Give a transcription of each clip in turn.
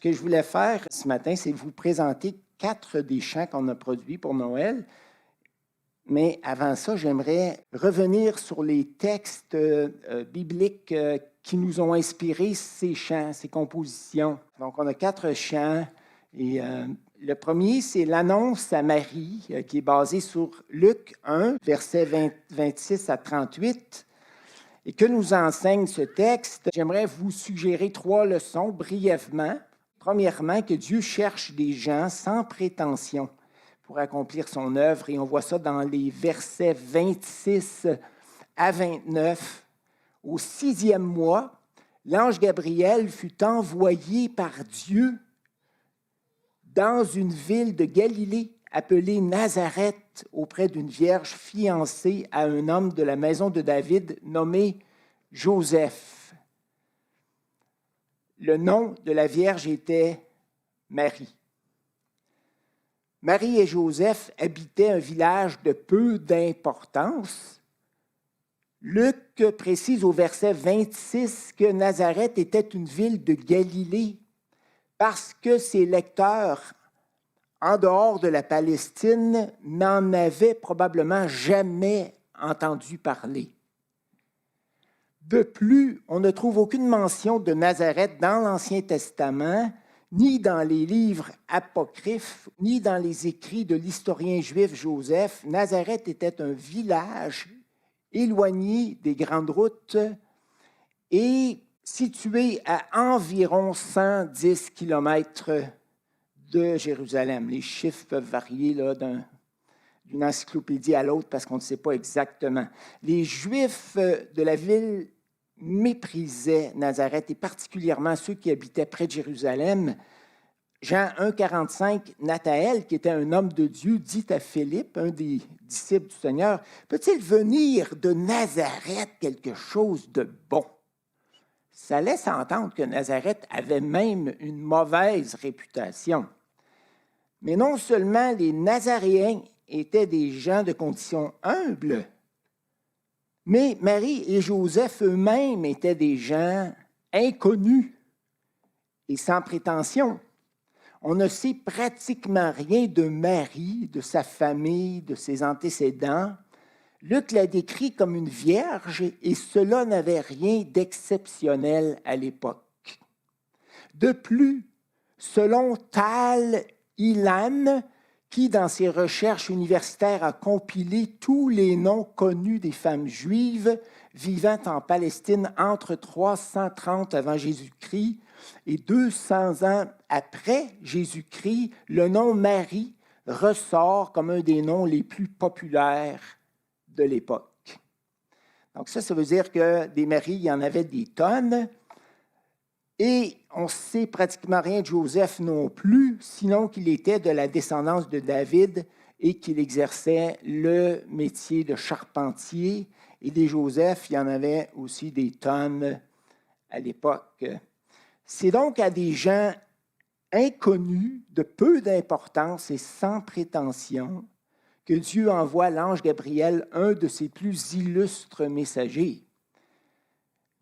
que je voulais faire ce matin, c'est vous présenter 4 des chants qu'on a produits pour Noël. Mais avant ça, j'aimerais revenir sur les textes bibliques qui nous ont inspiré ces chants, ces compositions. Donc, on a 4 chants. Et le premier, c'est l'annonce à Marie, qui est basé sur Luc 1, versets 26 à 38. Et que nous enseigne ce texte? J'aimerais vous suggérer 3 leçons brièvement. Premièrement, que Dieu cherche des gens sans prétention pour accomplir son œuvre. Et on voit ça dans les versets 26 à 29. Au 6e mois, l'ange Gabriel fut envoyé par Dieu dans une ville de Galilée appelée Nazareth, auprès d'une vierge fiancée à un homme de la maison de David nommé Joseph. Le nom de la vierge était Marie. Marie et Joseph habitaient un village de peu d'importance. Luc précise au verset 26 que Nazareth était une ville de Galilée parce que ses lecteurs, en dehors de la Palestine, n'en avaient probablement jamais entendu parler. De plus, on ne trouve aucune mention de Nazareth dans l'Ancien Testament, ni dans les livres apocryphes, ni dans les écrits de l'historien juif Joseph. Nazareth était un village éloigné des grandes routes et situé à environ 110 kilomètres de Jérusalem. Les chiffres peuvent varier là, d'une encyclopédie à l'autre parce qu'on ne sait pas exactement. Les Juifs de la ville méprisaient Nazareth et particulièrement ceux qui habitaient près de Jérusalem. Jean 1,45, Nathaël, qui était un homme de Dieu, dit à Philippe, un des disciples du Seigneur, « Peut-il venir de Nazareth quelque chose de bon? » Ça laisse entendre que Nazareth avait même une mauvaise réputation. Mais non seulement les Nazaréens étaient des gens de condition humble, mais Marie et Joseph eux-mêmes étaient des gens inconnus et sans prétention. On ne sait pratiquement rien de Marie, de sa famille, de ses antécédents. Luc la décrit comme une vierge et cela n'avait rien d'exceptionnel à l'époque. De plus, selon Tal Ilan, qui, dans ses recherches universitaires, a compilé tous les noms connus des femmes juives vivant en Palestine entre 330 avant Jésus-Christ et 200 ans après Jésus-Christ, le nom Marie ressort comme un des noms les plus populaires de l'époque. Donc ça veut dire que des Maries, il y en avait des tonnes. Et on ne sait pratiquement rien de Joseph non plus, sinon qu'il était de la descendance de David et qu'il exerçait le métier de charpentier. Et des Joseph, il y en avait aussi des tonnes à l'époque. C'est donc à des gens inconnus, de peu d'importance et sans prétention, que Dieu envoie l'ange Gabriel, un de ses plus illustres messagers.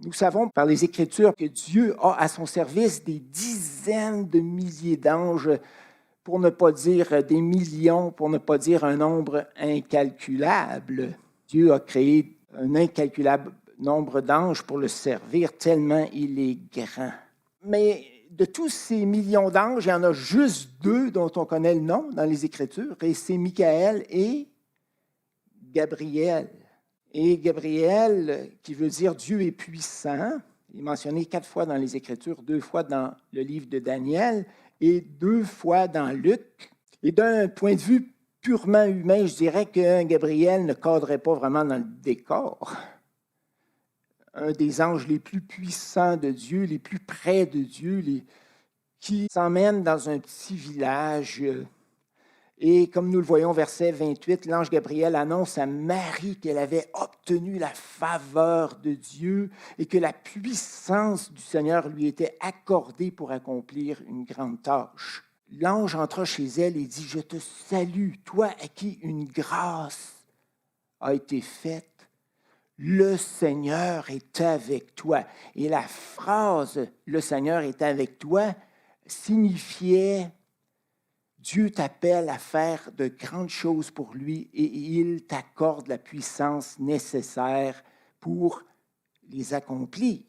Nous savons par les Écritures que Dieu a à son service des dizaines de milliers d'anges, pour ne pas dire des millions, pour ne pas dire un nombre incalculable. Dieu a créé un incalculable nombre d'anges pour le servir, tellement il est grand. Mais de tous ces millions d'anges, il y en a juste 2 dont on connaît le nom dans les Écritures, et c'est Michaël et Gabriel. Et Gabriel, qui veut dire Dieu est puissant, il est mentionné 4 fois dans les Écritures, 2 fois dans le livre de Daniel et 2 fois dans Luc. Et d'un point de vue purement humain, je dirais que Gabriel ne cadrait pas vraiment dans le décor. Un des anges les plus puissants de Dieu, les plus près de Dieu, qui s'emmène dans un petit village. Et comme nous le voyons, verset 28, l'ange Gabriel annonce à Marie qu'elle avait obtenu la faveur de Dieu et que la puissance du Seigneur lui était accordée pour accomplir une grande tâche. L'ange entra chez elle et dit « Je te salue, toi à qui une grâce a été faite. Le Seigneur est avec toi. » Et la phrase « Le Seigneur est avec toi » signifiait Dieu t'appelle à faire de grandes choses pour lui et il t'accorde la puissance nécessaire pour les accomplir.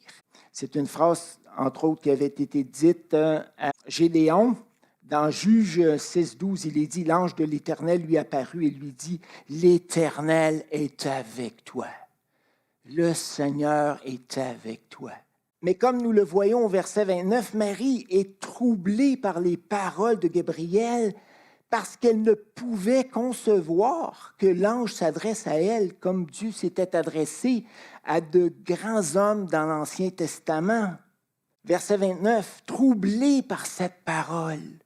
C'est une phrase, entre autres, qui avait été dite à Gédéon. Dans Juge 6.12, il est dit, l'ange de l'Éternel lui apparut et lui dit, l'Éternel est avec toi. Le Seigneur est avec toi. Mais comme nous le voyons au verset 29, Marie est troublée par les paroles de Gabriel parce qu'elle ne pouvait concevoir que l'ange s'adresse à elle comme Dieu s'était adressé à de grands hommes dans l'Ancien Testament. Verset 29, troublée par cette parole,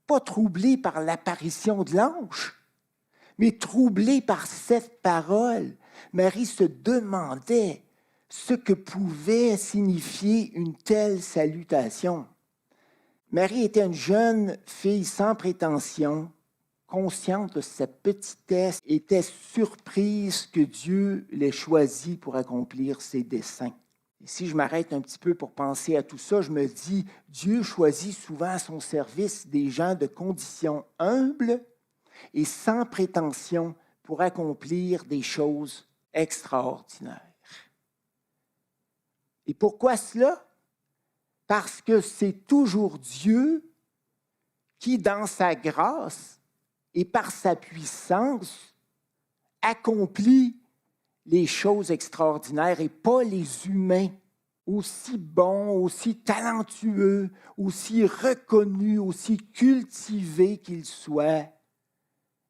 pas troublée par l'apparition de l'ange, mais troublée par cette parole. Marie se demandait ce que pouvait signifier une telle salutation. Marie était une jeune fille sans prétention, consciente de sa petitesse, était surprise que Dieu l'ait choisie pour accomplir ses desseins. Et si je m'arrête un petit peu pour penser à tout ça, je me dis, Dieu choisit souvent à son service des gens de conditions humbles et sans prétention pour accomplir des choses extraordinaires. Et pourquoi cela? Parce que c'est toujours Dieu qui, dans sa grâce et par sa puissance, accomplit les choses extraordinaires et pas les humains, aussi bons, aussi talentueux, aussi reconnus, aussi cultivés qu'ils soient.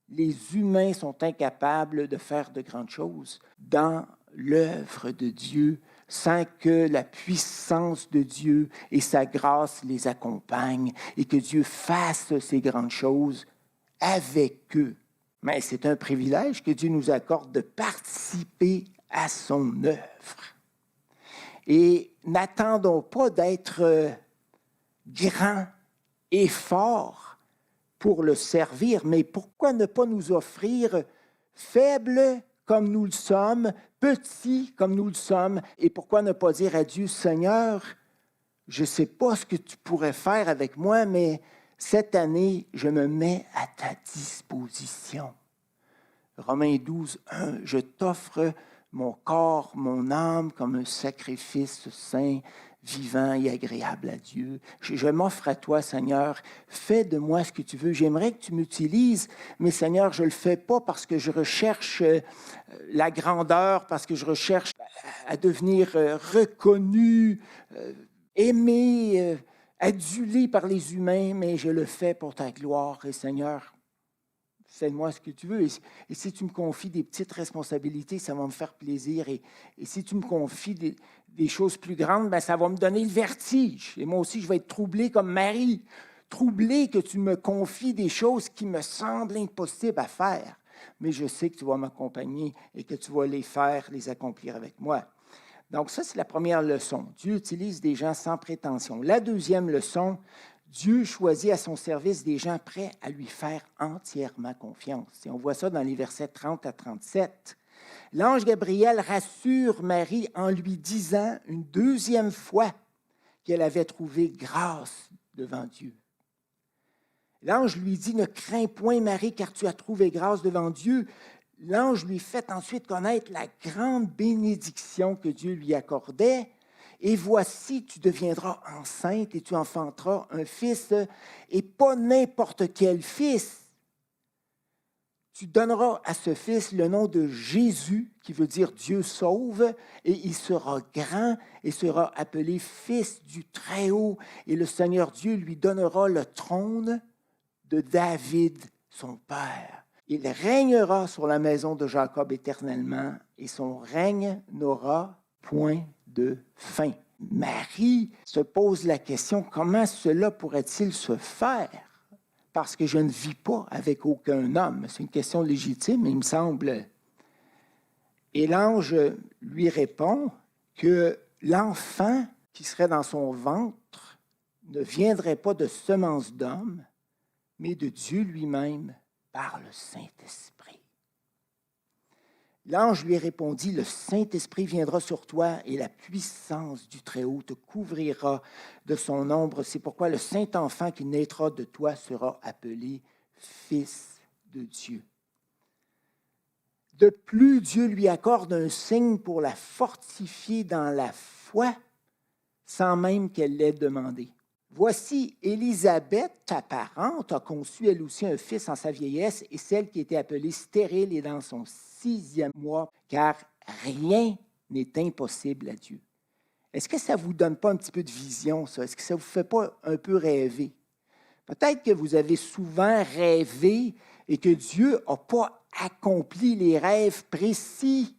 Les humains sont incapables de faire de grandes choses dans l'œuvre de Dieu sans que la puissance de Dieu et sa grâce les accompagnent et que Dieu fasse ces grandes choses avec eux. Mais c'est un privilège que Dieu nous accorde de participer à son œuvre. Et n'attendons pas d'être grands et forts pour le servir, mais pourquoi ne pas nous offrir faibles comme nous le sommes, petits comme nous le sommes, et pourquoi ne pas dire à Dieu, Seigneur, je ne sais pas ce que tu pourrais faire avec moi, mais cette année, je me mets à ta disposition. Romains 12, 1, je t'offre mon corps, mon âme comme un sacrifice saint, vivant et agréable à Dieu. Je m'offre à toi, Seigneur. Fais de moi ce que tu veux. J'aimerais que tu m'utilises, mais Seigneur, je ne le fais pas parce que je recherche la grandeur, parce que je recherche à devenir reconnu, aimé, adulé par les humains, mais je le fais pour ta gloire. Et Seigneur, fais-moi ce que tu veux. Et si tu me confies des petites responsabilités, ça va me faire plaisir. Et si tu me confies des choses plus grandes, ben ça va me donner le vertige. Et moi aussi, je vais être troublé comme Marie. Troublé que tu me confies des choses qui me semblent impossibles à faire. Mais je sais que tu vas m'accompagner et que tu vas les faire, les accomplir avec moi. Donc ça, c'est la première leçon. Dieu utilise des gens sans prétention. La deuxième leçon, Dieu choisit à son service des gens prêts à lui faire entièrement confiance. Et on voit ça dans les versets 30 à 37. L'ange Gabriel rassure Marie en lui disant une deuxième fois qu'elle avait trouvé grâce devant Dieu. L'ange lui dit, ne crains point Marie, car tu as trouvé grâce devant Dieu. L'ange lui fait ensuite connaître la grande bénédiction que Dieu lui accordait. Et voici, tu deviendras enceinte et tu enfanteras un fils, et pas n'importe quel fils. Tu donneras à ce fils le nom de Jésus, qui veut dire Dieu sauve, et il sera grand et sera appelé fils du Très-Haut. Et le Seigneur Dieu lui donnera le trône de David, son père. Il régnera sur la maison de Jacob éternellement, et son règne n'aura point de fin. Marie se pose la question, comment cela pourrait-il se faire? Parce que je ne vis pas avec aucun homme. C'est une question légitime, il me semble. Et l'ange lui répond que l'enfant qui serait dans son ventre ne viendrait pas de semence d'homme, mais de Dieu lui-même par le Saint-Esprit. L'ange lui répondit, « Le Saint-Esprit viendra sur toi et la puissance du Très-Haut te couvrira de son ombre. C'est pourquoi le Saint-Enfant qui naîtra de toi sera appelé Fils de Dieu. » De plus, Dieu lui accorde un signe pour la fortifier dans la foi, sans même qu'elle l'ait demandé. Voici, Élisabeth, ta parente, a conçu elle aussi un fils en sa vieillesse, et celle qui était appelée stérile est dans son 6e mois, car rien n'est impossible à Dieu. Est-ce que ça ne vous donne pas un petit peu de vision, ça? Est-ce que ça ne vous fait pas un peu rêver? Peut-être que vous avez souvent rêvé et que Dieu n'a pas accompli les rêves précis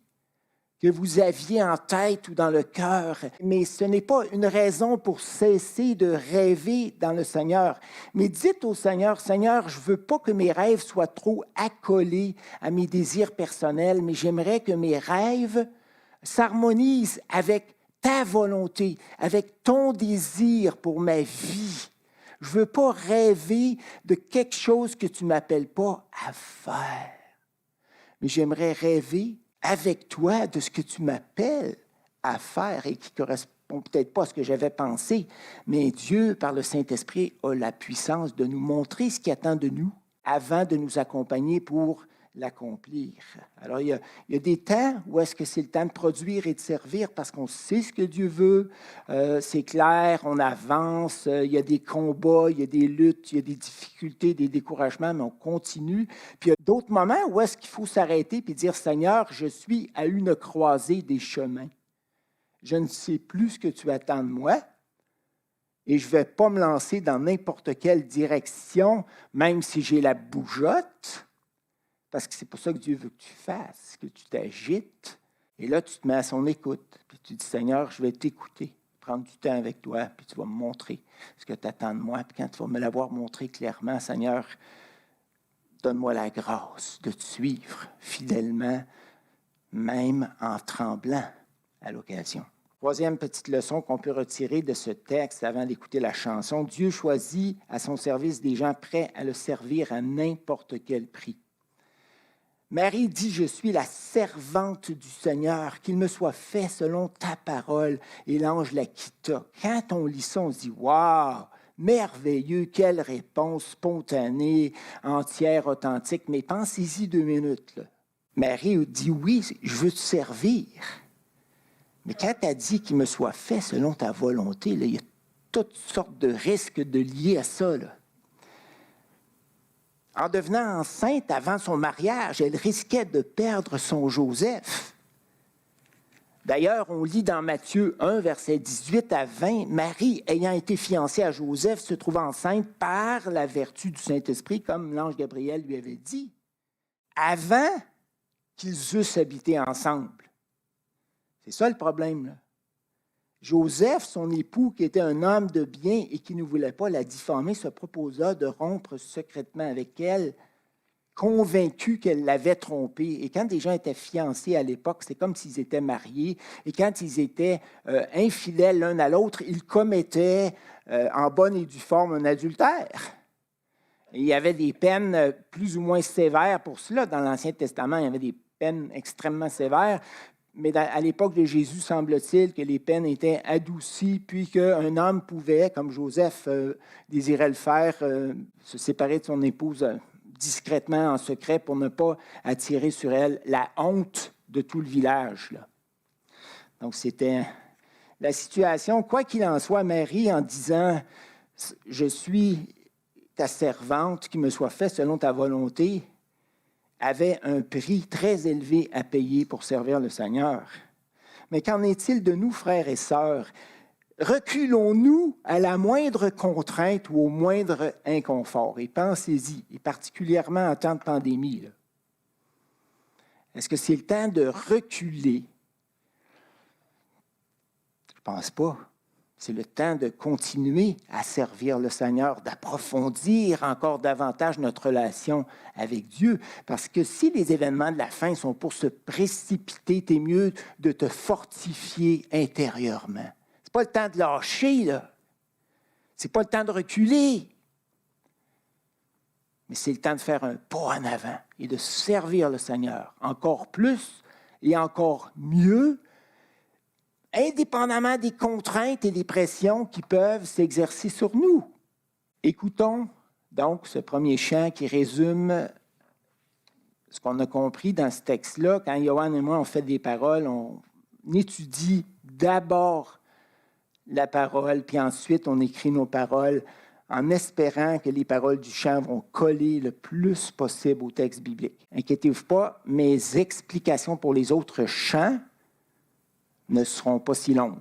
que vous aviez en tête ou dans le cœur. Mais ce n'est pas une raison pour cesser de rêver dans le Seigneur. Mais dites au Seigneur, « Seigneur, je ne veux pas que mes rêves soient trop accolés à mes désirs personnels, mais j'aimerais que mes rêves s'harmonisent avec ta volonté, avec ton désir pour ma vie. Je ne veux pas rêver de quelque chose que tu ne m'appelles pas à faire. Mais j'aimerais rêver avec toi de ce que tu m'appelles à faire et qui ne correspond peut-être pas à ce que j'avais pensé. Mais Dieu, par le Saint-Esprit, a la puissance de nous montrer ce qu'il attend de nous avant de nous accompagner pour l'accomplir. Alors, il y a des temps où est-ce que c'est le temps de produire et de servir parce qu'on sait ce que Dieu veut, c'est clair, on avance, il y a des combats, il y a des luttes, il y a des difficultés, des découragements, mais on continue. Puis il y a d'autres moments où est-ce qu'il faut s'arrêter et dire, « Seigneur, je suis à une croisée des chemins. Je ne sais plus ce que tu attends de moi. » Et je ne vais pas me lancer dans n'importe quelle direction, même si j'ai la bougeotte, parce que c'est pour ça que Dieu veut que tu fasses, que tu t'agites. Et là, tu te mets à son écoute. Puis tu dis, « Seigneur, je vais t'écouter, prendre du temps avec toi, puis tu vas me montrer ce que tu attends de moi. Puis quand tu vas me l'avoir montré clairement, Seigneur, donne-moi la grâce de te suivre fidèlement, même en tremblant à l'occasion. » Troisième petite leçon qu'on peut retirer de ce texte avant d'écouter la chanson, Dieu choisit à son service des gens prêts à le servir à n'importe quel prix. Marie dit, « Je suis la servante du Seigneur, qu'il me soit fait selon ta parole. » Et l'ange la quitta. Quand on lit ça, on se dit, « Wow, merveilleux, quelle réponse spontanée, entière, authentique. » Mais pensez-y 2 minutes. Là. Marie dit, « Oui, je veux te servir. » Mais quand elle dit qu'il me soit fait selon ta volonté, là, il y a toutes sortes de risques de liés à ça. Là. En devenant enceinte avant son mariage, elle risquait de perdre son Joseph. D'ailleurs, on lit dans Matthieu 1, versets 18 à 20, « Marie, ayant été fiancée à Joseph, se trouva enceinte par la vertu du Saint-Esprit, comme l'ange Gabriel lui avait dit, avant qu'ils eussent habité ensemble. » C'est ça le problème, là. Joseph, son époux, qui était un homme de bien et qui ne voulait pas la diffamer, se proposa de rompre secrètement avec elle, convaincu qu'elle l'avait trompé. Et quand des gens étaient fiancés à l'époque, c'était comme s'ils étaient mariés. Et quand ils étaient infidèles l'un à l'autre, ils commettaient en bonne et due forme un adultère. Et il y avait des peines plus ou moins sévères pour cela. Dans l'Ancien Testament, il y avait des peines extrêmement sévères. Mais à l'époque de Jésus, semble-t-il que les peines étaient adoucies, puis qu'un homme pouvait, comme Joseph désirait le faire, se séparer de son épouse discrètement, en secret, pour ne pas attirer sur elle la honte de tout le village. Là. Donc, c'était la situation. Quoi qu'il en soit, Marie, en disant « Je suis ta servante, qui me soit fait selon ta volonté », avait un prix très élevé à payer pour servir le Seigneur. Mais qu'en est-il de nous, frères et sœurs? Reculons-nous à la moindre contrainte ou au moindre inconfort? Et pensez-y, et particulièrement en temps de pandémie. Là. Est-ce que c'est le temps de reculer? Je ne pense pas. C'est le temps de continuer à servir le Seigneur, d'approfondir encore davantage notre relation avec Dieu. Parce que si les événements de la fin sont pour se précipiter, c'est mieux de te fortifier intérieurement. Ce n'est pas le temps de lâcher, là. Ce n'est pas le temps de reculer. Mais c'est le temps de faire un pas en avant et de servir le Seigneur encore plus et encore mieux, indépendamment des contraintes et des pressions qui peuvent s'exercer sur nous. Écoutons donc ce premier chant qui résume ce qu'on a compris dans ce texte-là. Quand Johan et moi, on fait des paroles, on étudie d'abord la parole, puis ensuite, on écrit nos paroles en espérant que les paroles du chant vont coller le plus possible au texte biblique. Inquiétez-vous pas, mes explications pour les autres chants ne seront pas si longues.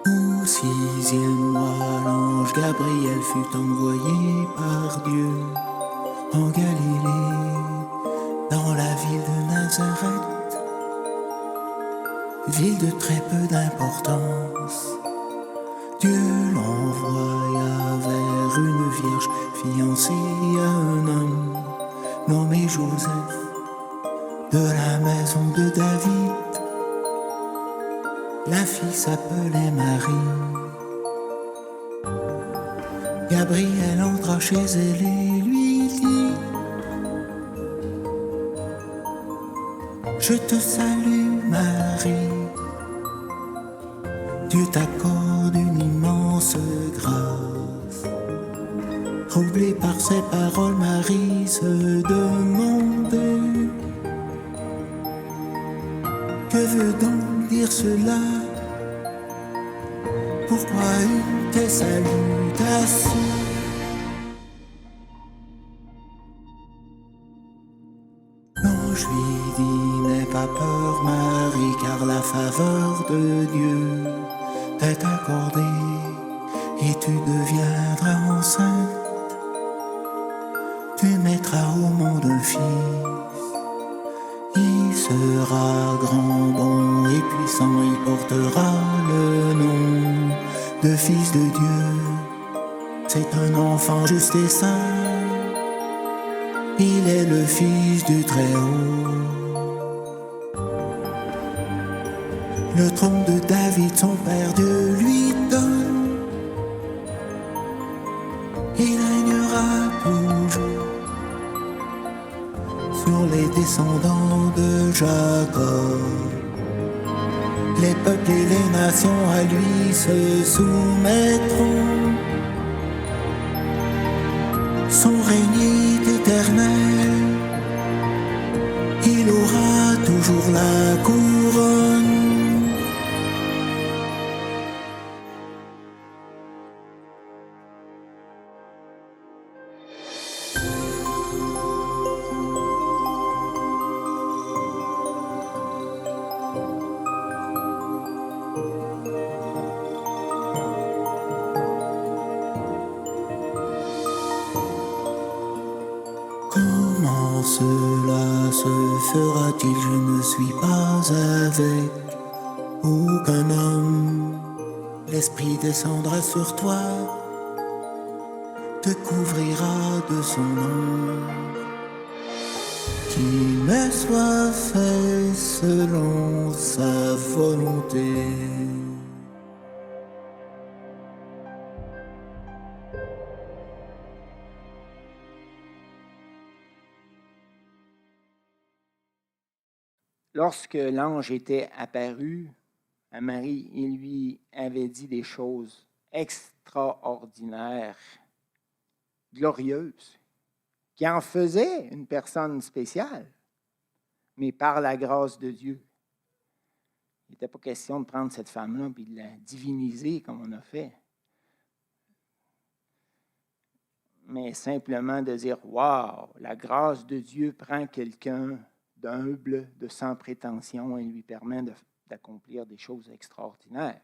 Au 6e mois, l'ange Gabriel fut envoyé par Dieu en Galilée, dans la ville de Nazareth, ville de très peu d'importance. Dieu l'envoya vers une vierge fiancée à un homme nommé Joseph, de la maison de David. La fille s'appelait Marie. Gabriel entra chez elle et lui dit: Je te salue Marie, Dieu t'accorde une immense grâce. Troublée par ces paroles, Marie se demandait: Que veut donc dire cela? Pourquoi une telle salutation? L'ange lui dit: N'aie pas peur, Marie, car la faveur de Dieu t'est accordée, et tu deviendras enceinte. Tu mettras au monde un fils. Il sera grand, bon et puissant, il portera le nom de Fils de Dieu. C'est un enfant juste et saint, il est le Fils du Très-Haut. Le trône de David, son père, Dieu lui donne. Il régnera toujours sur les descendants de Jacob. Les peuples et les nations à lui se soumettront. Son règne est éternel, il aura toujours la couronne. Comment cela se fera-t-il? Je ne suis pas avec aucun homme. L'Esprit descendra sur toi, te couvrira de son nom. Qu'il me soit fait selon sa volonté. Lorsque l'ange était apparu à Marie, il lui avait dit des choses extraordinaires, glorieuses, qui en faisaient une personne spéciale, mais par la grâce de Dieu. Il n'était pas question de prendre cette femme-là et de la diviniser comme on a fait, mais simplement de dire « Wow, la grâce de Dieu prend quelqu'un d'humble, de sans prétention, et lui permet d'accomplir des choses extraordinaires. »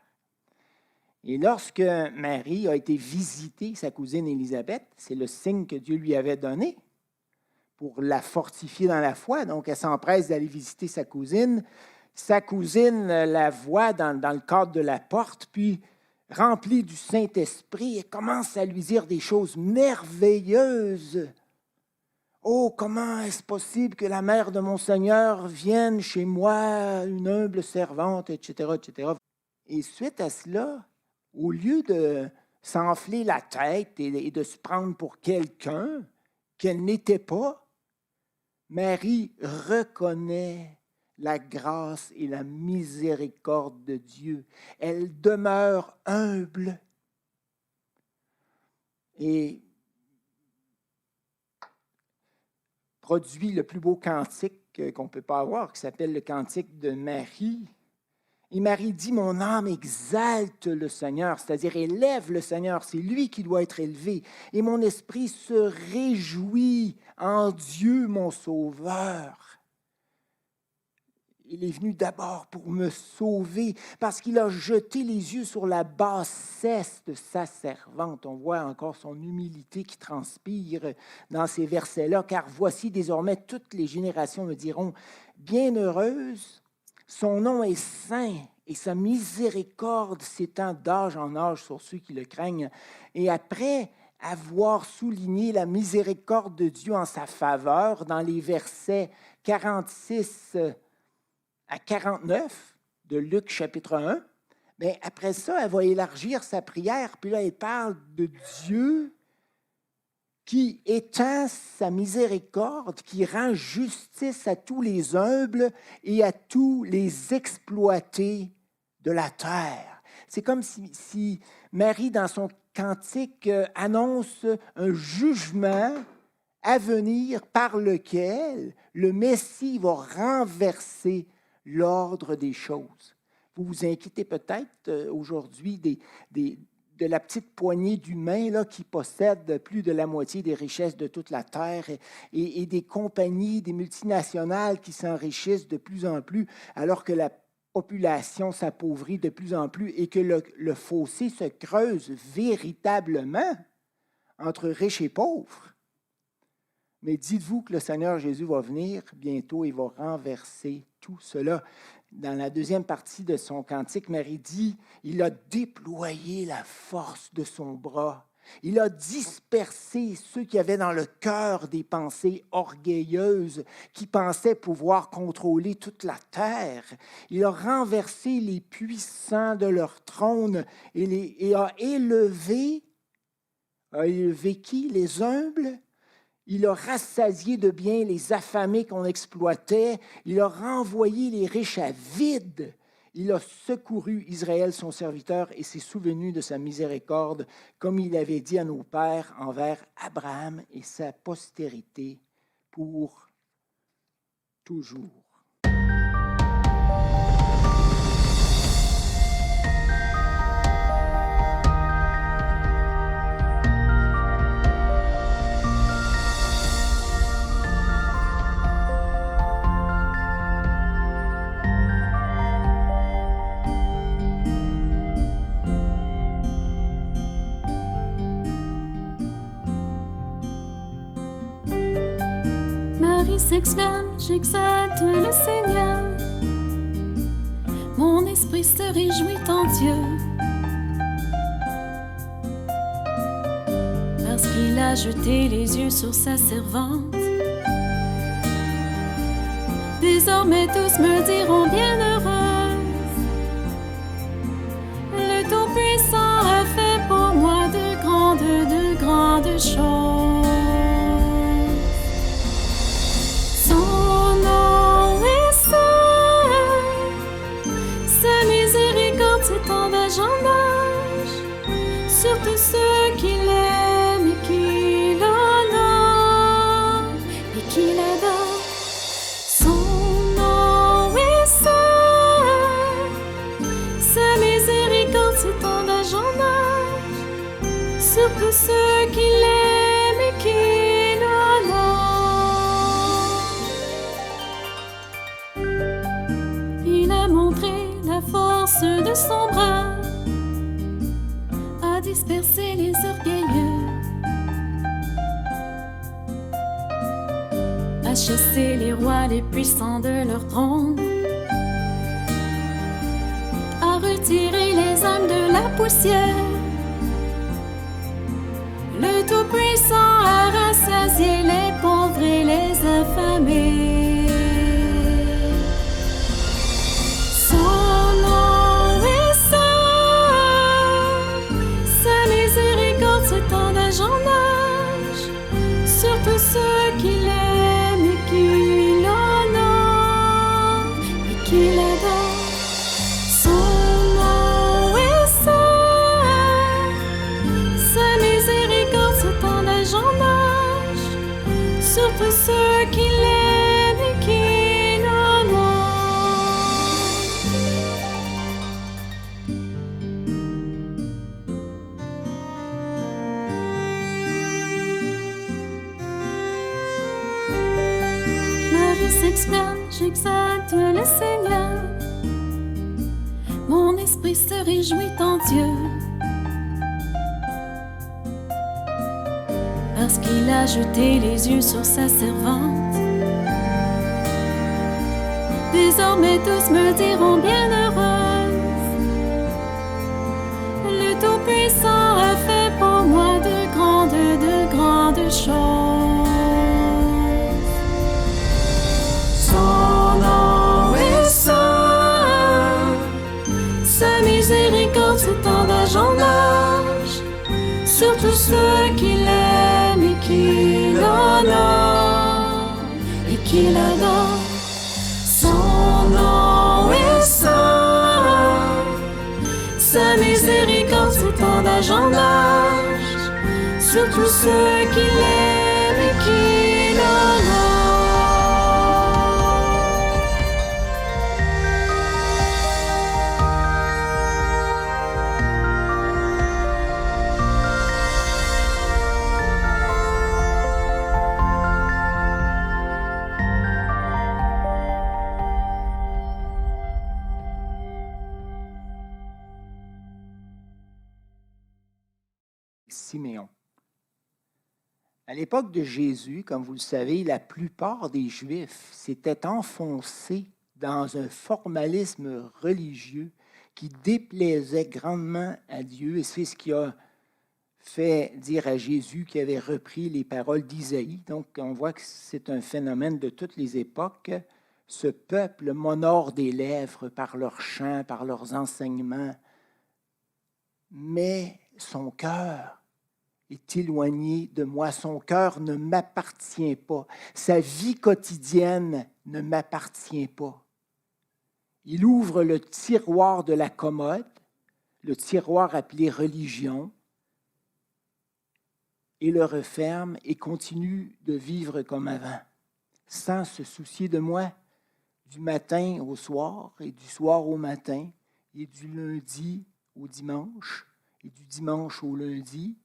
Et lorsque Marie a été visiter sa cousine Élisabeth, c'est le signe que Dieu lui avait donné pour la fortifier dans la foi. Donc, elle s'empresse d'aller visiter sa cousine. sa cousine la voit dans le cadre de la porte, puis remplie du Saint-Esprit, elle commence à lui dire des choses merveilleuses. « Oh, comment est-ce possible que la mère de mon Seigneur vienne chez moi, une humble servante, etc., etc. » Et suite à cela, au lieu de s'enfler la tête et de se prendre pour quelqu'un qu'elle n'était pas, Marie reconnaît la grâce et la miséricorde de Dieu. Elle demeure humble. Et produit le plus beau cantique qu'on ne peut pas avoir, qui s'appelle le cantique de Marie. Et Marie dit, « Mon âme exalte le Seigneur », c'est-à-dire élève le Seigneur, c'est lui qui doit être élevé. « Et mon esprit se réjouit en Dieu, mon Sauveur. » Il est venu d'abord pour me sauver, parce qu'il a jeté les yeux sur la bassesse de sa servante. On voit encore son humilité qui transpire dans ces versets-là, car voici désormais toutes les générations me diront, bienheureuse, son nom est saint et sa miséricorde s'étend d'âge en âge sur ceux qui le craignent. Et après avoir souligné la miséricorde de Dieu en sa faveur, dans les versets 46 à 49 de Luc chapitre 1, mais après ça, elle va élargir sa prière, puis là, elle parle de Dieu qui étend sa miséricorde, qui rend justice à tous les humbles et à tous les exploités de la terre. C'est comme si Marie, dans son cantique, annonce un jugement à venir par lequel le Messie va renverser l'ordre des choses. Vous vous inquiétez peut-être aujourd'hui de la petite poignée d'humains là, qui possèdent plus de la moitié des richesses de toute la terre et des compagnies, des multinationales qui s'enrichissent de plus en plus alors que la population s'appauvrit de plus en plus et que le fossé se creuse véritablement entre riches et pauvres. Mais dites-vous que le Seigneur Jésus va venir bientôt et va renverser tout cela. Dans la deuxième partie de son cantique, Marie dit, « Il a déployé la force de son bras. Il a dispersé ceux qui avaient dans le cœur des pensées orgueilleuses, qui pensaient pouvoir contrôler toute la terre. Il a renversé les puissants de leur trône et a élevé qui? Les humbles? Il a rassasié de biens les affamés qu'on exploitait. Il a renvoyé les riches à vide. Il a secouru Israël, son serviteur, et s'est souvenu de sa miséricorde, comme il avait dit à nos pères envers Abraham et sa postérité pour toujours. » S'exclame, j'exalte le Seigneur. Mon esprit se réjouit en Dieu, parce qu'il a jeté les yeux sur sa servante. Désormais tous me diront bienheureuse. Le Tout-Puissant a fait pour moi de grandes choses. En âge, sur tous ceux qui l'aiment et qui l'honorent et qui l'adorent. Son nom est saint, sa miséricorde s'étend d'âge en âge, sur tous ceux qui l'aiment et qui l'honorent. Il a montré la force de son bras, disperser les orgueilleux, à chasser les rois les puissants de leur trône. retirer les âmes de la poussière. Le Tout-Puissant a rassasié les pauvres et les affamés. Son nom est saint, sa miséricorde s'étend d'âge en âge, sur tous ceux qui l'aiment et qui l'honorent et qui l'adorent. Son nom est saint, sa miséricorde s'étend d'âge en âge, sur tous ceux qui l'aiment et qui l'honorent. Ma vie s'exclame, j'exalte le Seigneur. Mon esprit se réjouit en Dieu, parce qu'il a jeté les yeux sur sa servante. Désormais tous me diront bienheureuse. Le Tout-Puissant a fait pour moi de grandes choses. Son nom est saint, sa miséricorde s'étend d'âge en âge, sur tous ceux qui l'aiment et qui l'honorent et qui l'adorent. Son nom est saint, sa miséricorde s'étend d'âge en âge, sur tous ceux qui l'aiment et qui l'honorent. Siméon. À l'époque de Jésus, comme vous le savez, la plupart des Juifs s'étaient enfoncés dans un formalisme religieux qui déplaisait grandement à Dieu, et c'est ce qui a fait dire à Jésus qu'il avait repris les paroles d'Isaïe. Donc, on voit que c'est un phénomène de toutes les époques. Ce peuple m'honore des lèvres par leurs chants, par leurs enseignements, mais son cœur est éloigné de moi. Son cœur ne m'appartient pas. Sa vie quotidienne ne m'appartient pas. Il ouvre le tiroir de la commode, le tiroir appelé religion, et le referme et continue de vivre comme avant, sans se soucier de moi, du matin au soir et du soir au matin, et du lundi au dimanche et du dimanche au lundi.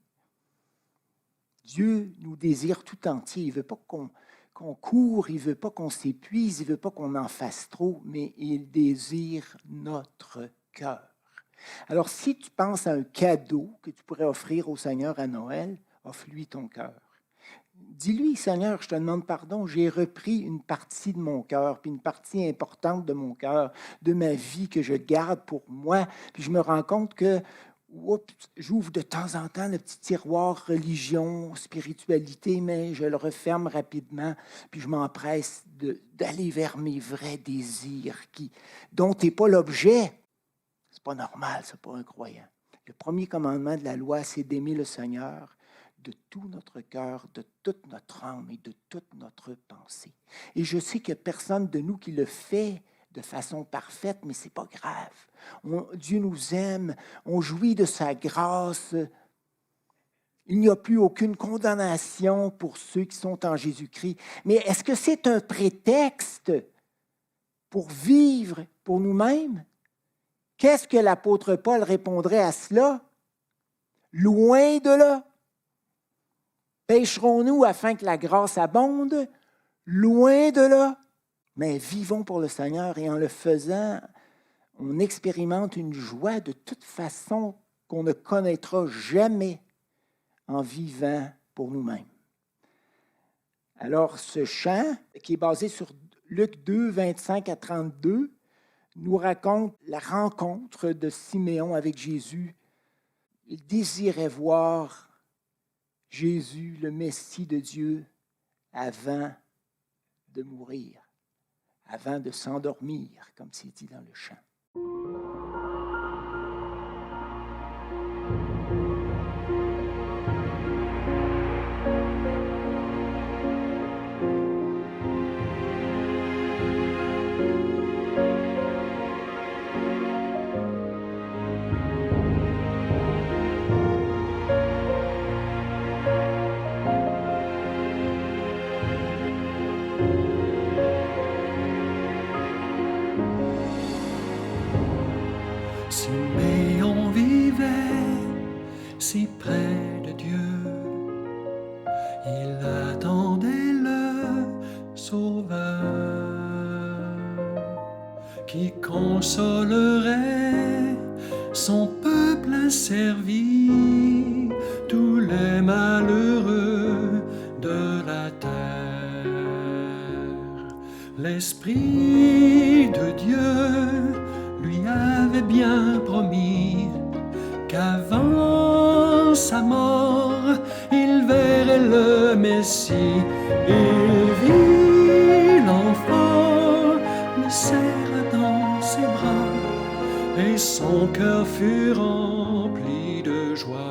Dieu nous désire tout entier. Il ne veut pas qu'on court, il ne veut pas qu'on s'épuise, il ne veut pas qu'on en fasse trop, mais il désire notre cœur. Alors, si tu penses à un cadeau que tu pourrais offrir au Seigneur à Noël, offre-lui ton cœur. Dis-lui, Seigneur, je te demande pardon, j'ai repris une partie de mon cœur, puis une partie importante de mon cœur, de ma vie que je garde pour moi, puis je me rends compte que j'ouvre de temps en temps le petit tiroir religion, spiritualité, mais je le referme rapidement, puis je m'empresse d'aller vers mes vrais désirs dont tu n'es pas l'objet. C'est pas normal, c'est pas un croyant. Le premier commandement de la loi, c'est d'aimer le Seigneur de tout notre cœur, de toute notre âme et de toute notre pensée. Et je sais qu'il n'y a personne de nous qui le fait de façon parfaite, mais ce n'est pas grave. Dieu nous aime, on jouit de sa grâce. Il n'y a plus aucune condamnation pour ceux qui sont en Jésus-Christ. Mais est-ce que c'est un prétexte pour vivre pour nous-mêmes? Qu'est-ce que l'apôtre Paul répondrait à cela? Loin de là. Pécherons-nous afin que la grâce abonde? Loin de là. Mais vivons pour le Seigneur et en le faisant, on expérimente une joie de toute façon qu'on ne connaîtra jamais en vivant pour nous-mêmes. Alors, ce chant, qui est basé sur Luc 2, 25 à 32, nous raconte la rencontre de Siméon avec Jésus. Il désirait voir Jésus, le Messie de Dieu, avant de mourir, avant de s'endormir, comme c'est dit dans le chant. Siméon vivait si près de Dieu, il attendait le Sauveur qui consolerait son peuple asservi, tous les malheureux de la terre. L'Esprit de Dieu lui avait bien promis qu'avant sa mort, il verrait le Messie. Il vit l'enfant, le serra dans ses bras, et son cœur fut rempli de joie.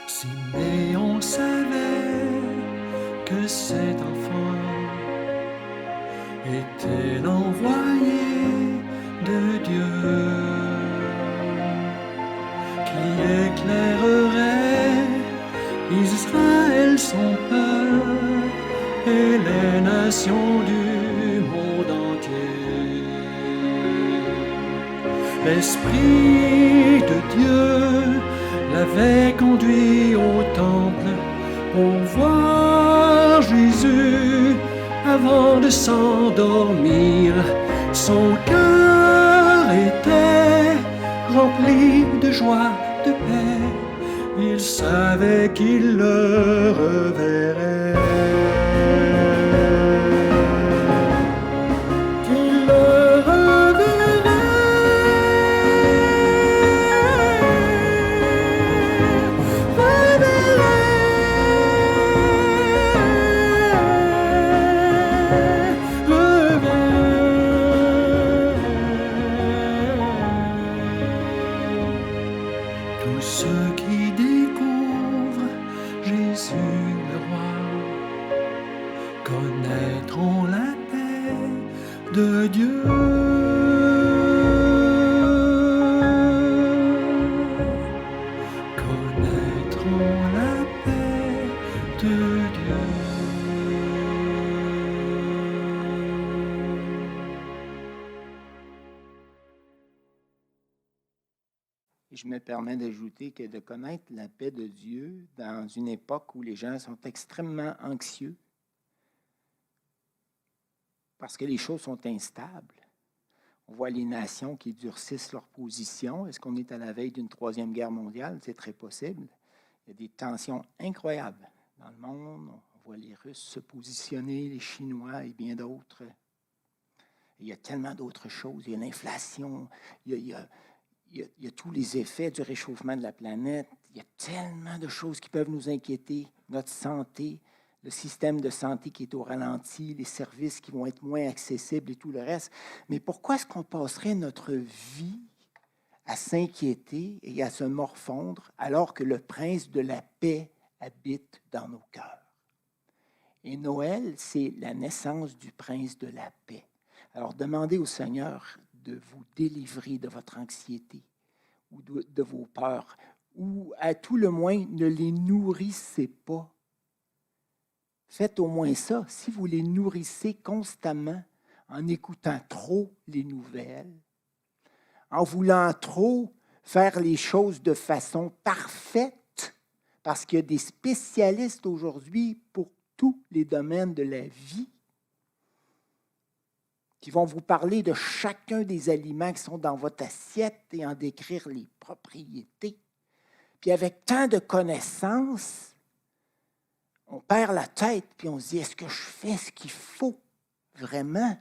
Siméon savait que cet enfant était l'envoyé de Dieu, qui éclairerait Israël son peuple et les nations du monde entier. L'Esprit de Dieu l'avait conduit au temple pour voir Jésus avant de s'endormir. Son cœur était rempli de joie, de paix. Il savait qu'il le reverrait. Qu'il le tous ceux qui découvrent Jésus le roi connaîtront la paix de Dieu. Connaîtront la paix de Dieu. Et je me permets d'ajouter que de connaître la paix de Dieu dans une époque où les gens sont extrêmement anxieux parce que les choses sont instables. On voit les nations qui durcissent leur position. Est-ce qu'on est à la veille d'une troisième guerre mondiale? C'est très possible. Il y a des tensions incroyables dans le monde. On voit les Russes se positionner, les Chinois et bien d'autres. Il y a tellement d'autres choses. Il y a l'inflation, il y a tous les effets du réchauffement de la planète. Il y a tellement de choses qui peuvent nous inquiéter. Notre santé, le système de santé qui est au ralenti, les services qui vont être moins accessibles et tout le reste. Mais pourquoi est-ce qu'on passerait notre vie à s'inquiéter et à se morfondre alors que le prince de la paix habite dans nos cœurs? Et Noël, c'est la naissance du prince de la paix. Alors, demandez au Seigneur de vous délivrer de votre anxiété ou de vos peurs, ou à tout le moins, ne les nourrissez pas. Faites au moins ça. Si vous les nourrissez constamment en écoutant trop les nouvelles, en voulant trop faire les choses de façon parfaite, parce qu'il y a des spécialistes aujourd'hui pour tous les domaines de la vie, qui vont vous parler de chacun des aliments qui sont dans votre assiette et en décrire les propriétés. Puis avec tant de connaissances, on perd la tête, puis on se dit, est-ce que je fais ce qu'il faut vraiment?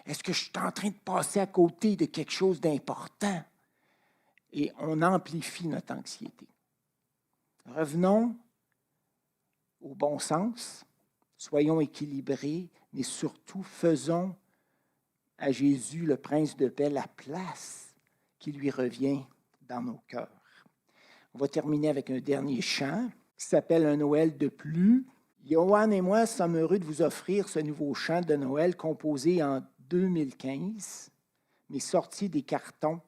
Est-ce que je suis en train de passer à côté de quelque chose d'important? Et on amplifie notre anxiété. Revenons au bon sens, soyons équilibrés, mais surtout faisons à Jésus, le Prince de paix, la place qui lui revient dans nos cœurs. On va terminer avec un dernier chant qui s'appelle « Un Noël de plus ». Johan et moi sommes heureux de vous offrir ce nouveau chant de Noël composé en 2015, mais sorti des cartons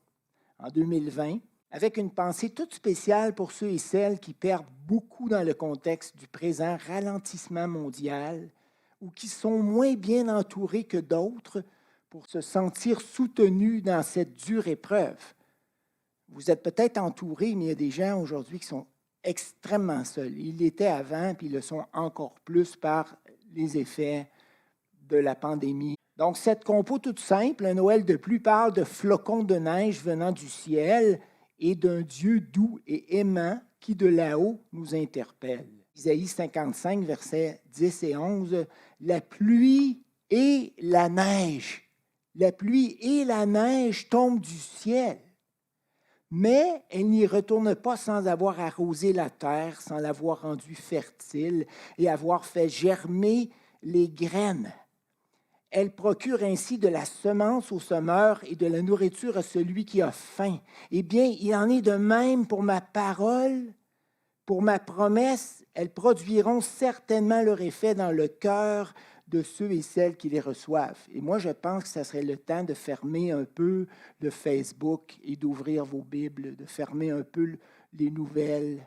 en 2020, avec une pensée toute spéciale pour ceux et celles qui perdent beaucoup dans le contexte du présent ralentissement mondial ou qui sont moins bien entourés que d'autres pour se sentir soutenus dans cette dure épreuve. Vous êtes peut-être entourés, mais il y a des gens aujourd'hui qui sont extrêmement seuls. Ils l'étaient avant, puis ils le sont encore plus par les effets de la pandémie. Donc, cette compo toute simple, un Noël de pluie, parle de flocons de neige venant du ciel et d'un Dieu doux et aimant qui, de là-haut, nous interpelle. Isaïe 55, versets 10 et 11, « La pluie et la neige. La pluie et la neige tombent du ciel. Mais elle n'y retourne pas sans avoir arrosé la terre, sans l'avoir rendue fertile et avoir fait germer les graines. Elle procure ainsi de la semence au semeur et de la nourriture à celui qui a faim. Eh bien, il en est de même pour ma parole, pour ma promesse. Elles produiront certainement leur effet dans le cœur de ceux et celles qui les reçoivent. Et moi, je pense que ça serait le temps de fermer un peu le Facebook et d'ouvrir vos Bibles, de fermer un peu les nouvelles.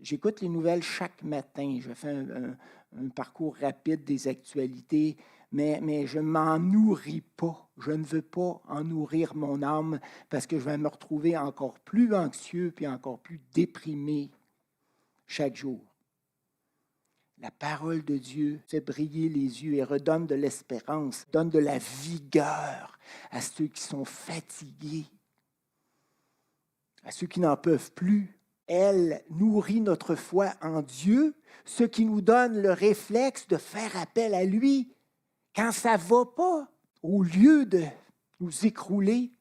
J'écoute les nouvelles chaque matin. Je fais un parcours rapide des actualités, mais je ne m'en nourris pas. Je ne veux pas en nourrir mon âme parce que je vais me retrouver encore plus anxieux puis encore plus déprimé chaque jour. La parole de Dieu fait briller les yeux et redonne de l'espérance, donne de la vigueur à ceux qui sont fatigués, à ceux qui n'en peuvent plus. Elle nourrit notre foi en Dieu, ce qui nous donne le réflexe de faire appel à lui quand ça ne va pas, au lieu de nous écrouler.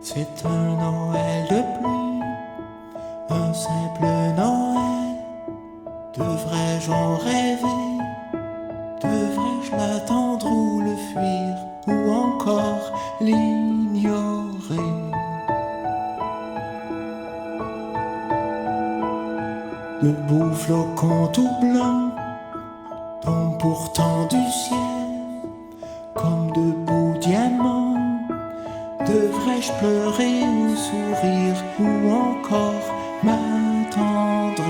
C'est un Noël de pluie, un simple Noël. Devrais-je en rêver? Devrais-je l'attendre ou le fuir? Ou encore l'ignorer? De beaux flocons tout blancs tombent pourtant du ciel comme de beaux diamants. Devrais-je pleurer ou sourire ou encore m'attendrir?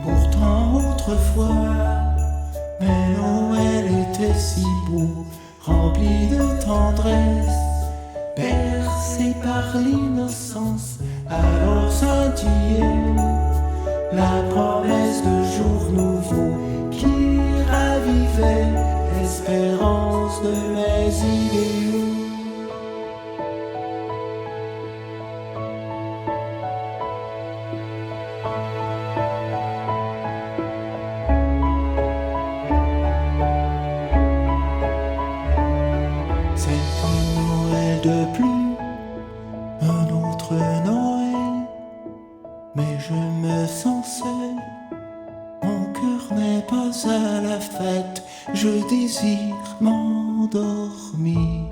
Pourtant autrefois, mais Noël était si beau, rempli de tendresse, bercé par l'innocence. Alors scintillait la promesse de jours nouveaux qui ravivait l'espérance de mes idéaux. C'est un Noël de plus, un autre Noël, mais je me sens seul. Mon cœur n'est pas à la fête, je désire m'endormir.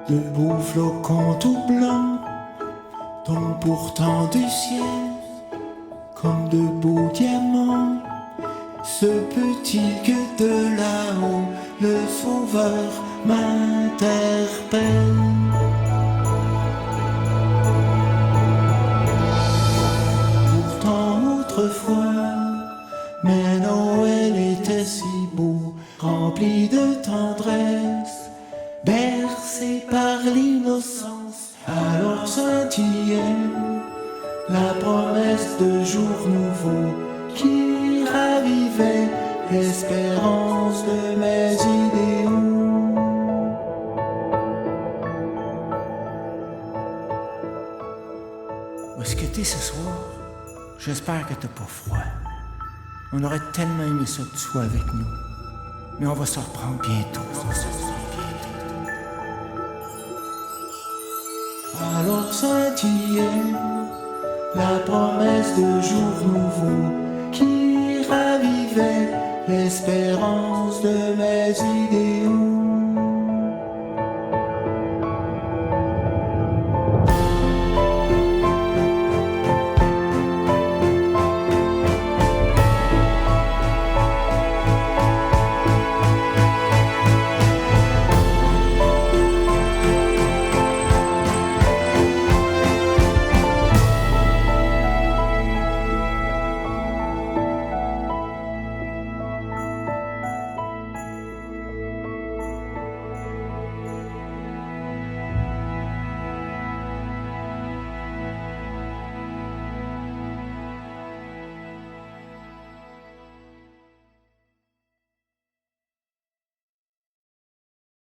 De beaux flocons tout blancs tombent pourtant du ciel comme de beaux diamants. Se peut-il que de là-haut le Sauveur m'interpelle? Pourtant autrefois, mais Noël était si beau, rempli de tendresse, bercé par l'innocence. Alors scintillait la promesse de jour nouveau qui ravivait l'espérance de mes idéaux. Où est-ce que t'es ce soir? J'espère que t'as pas froid. On aurait tellement aimé ça que tu sois avec nous. Mais on va se reprendre bientôt. Alors scintillait la promesse de jour nouveau qui ravivait l'espérance de mes idées.